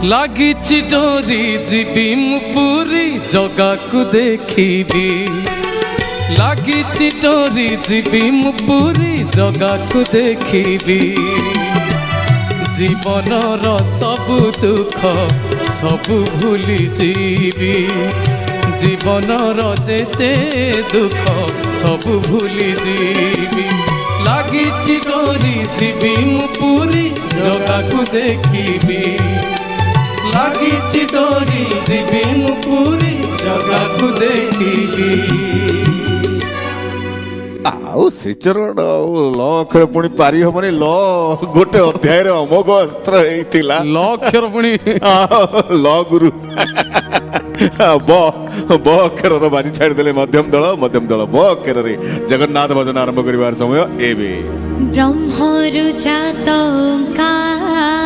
लागिछि डोरी जीवी मु पूरी जगा को देखिबी लागिछि डोरी जीवी मु पूरी जगा को देखिबी जीवनर सबु दुख सबु भूली जीवी जीवनर जेते दुख सबु भूली जीवी लागिछि डोरी जीवी मु पूरी जगा को देखिबी लागिछि डोरी जीवी मु पूरी जगा को देखिबी आउ श्रीचरण ल अक्षर पुणी पारी हमनी ल गोटे अध्याय रे अमोघ अस्त्र हेतिला ल अक्षर पुणी ल गुरु ब अक्षर रो बाजी छाड़ देले मध्यम दल ब अक्षर रे जगन्नाथ भजन आरंभ करिवार समय एबे ब्रह्मरु जात ओंकार।